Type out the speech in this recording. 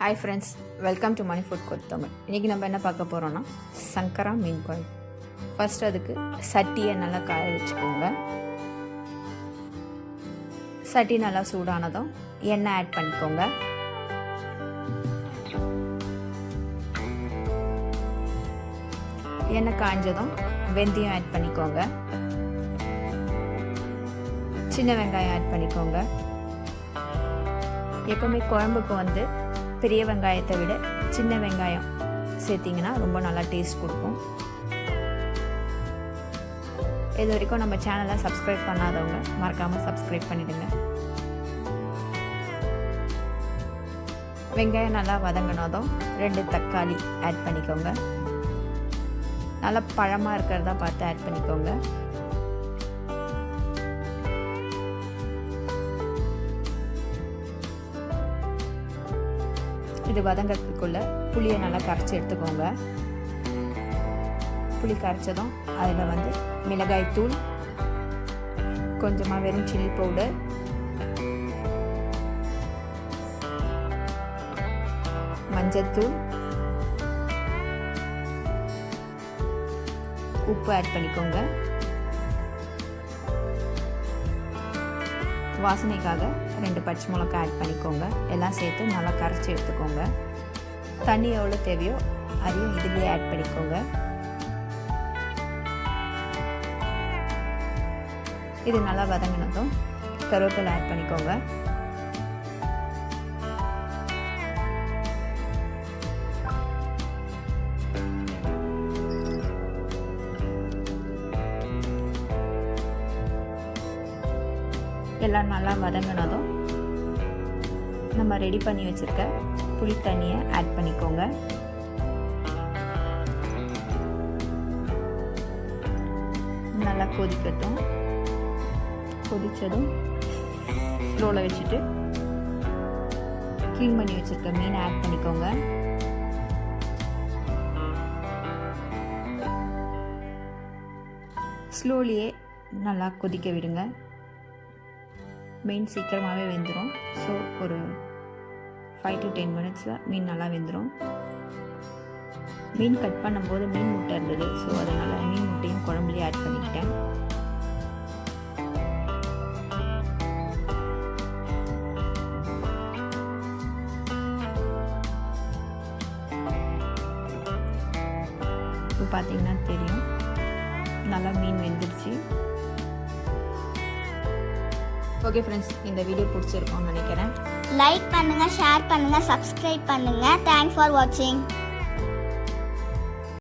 Hi friends, welcome to Mani food Kothamalli. இன்றைக்கி நம்ம என்ன பார்க்க போகிறோன்னா சங்கரா மீன் குழம்பு. ஃபஸ்ட் அதுக்கு சட்டியை நல்லா காய வச்சுக்கோங்க. சட்டி நல்லா சூடானதும் எண்ணெய் ஆட் பண்ணிக்கோங்க. எண்ணெய் காய்ஞ்சதும் வெந்தயம் ஆட் பண்ணிக்கோங்க. சின்ன வெங்காயம் ஆட் பண்ணிக்கோங்க. எப்பவுமே குழம்புக்கு பெரிய வெங்காயத்தை விட சின்ன வெங்காயம் சேர்த்திங்கன்னா ரொம்ப நல்லா டேஸ்ட் கொடுக்கும். இது வரைக்கும் நம்ம சேனலை சப்ஸ்கிரைப் பண்ணாதவங்க மறக்காமல் சப்ஸ்கிரைப் பண்ணிடுங்க. வெங்காயம் நல்லா வதங்கினதும் 2 தக்காளி ஆட் பண்ணிக்கோங்க. நல்லா பழமாக இருக்கிறதா பார்த்து ஆட் பண்ணிக்கோங்க. இது வதங்கிறதுக்குள்ளே புளியை நல்லா கரைச்சி எடுத்துக்கோங்க. புளி கரைச்சதும் அதில் மிளகாய் தூள், கொஞ்சமாக வெறும் சில்லி பவுடர், மஞ்சத்தூள், உப்பு ஆட் பண்ணிக்கோங்க. வாசனைக்காக 2 பச்சை மிளகாய் ஆட் பண்ணிக்கோங்க. எல்லாம் சேர்த்து நல்லா கரைச்சி எடுத்துக்கோங்க. தண்ணி எவ்வளோ தேவையோ அதையும் இதுலேயே ஆட் பண்ணிக்கோங்க. இது நல்லா வதங்கினதும் கருவேப்பிலை ஆட் பண்ணிக்கோங்க. எல்லாம் நல்லா வதங்கினதும் நம்ம ரெடி பண்ணி வச்சுருக்க புளி தண்ணியை ஆட் பண்ணிக்கோங்க. நல்லா கொதிக்கட்டும். கொதித்ததும் ஸ்லோவில் வச்சுட்டு க்ளீன் பண்ணி வச்சுருக்க மீனை ஆட் பண்ணிக்கோங்க. ஸ்லோலியே நல்லா கொதிக்க விடுங்க. மீன் சீக்கிரமாகவே வெந்துடும். ஸோ ஒரு 5 to 10 மினிட்ஸில் மீன் நல்லா வெந்துடும். மீன் கட் பண்ணும்போது மீன் முட்டை இருந்தது. ஸோ அதனால் மீன் முட்டையும் குழம்புலேயே ஆட் பண்ணிக்கிட்டேன். இப்போ பார்த்தீங்கன்னா தெரியும், நல்லா மீன் வெந்துடுச்சு. ஓகே ஃப்ரெண்ட்ஸ், இந்த வீடியோ பிடிச்சிருக்கோன்னு நினைக்கிறேன். லைக் பண்ணுங்கள், ஷேர் பண்ணுங்கள், சப்ஸ்கிரைப் பண்ணுங்கள். தேங்க்ஸ் ஃபார் வாட்சிங்.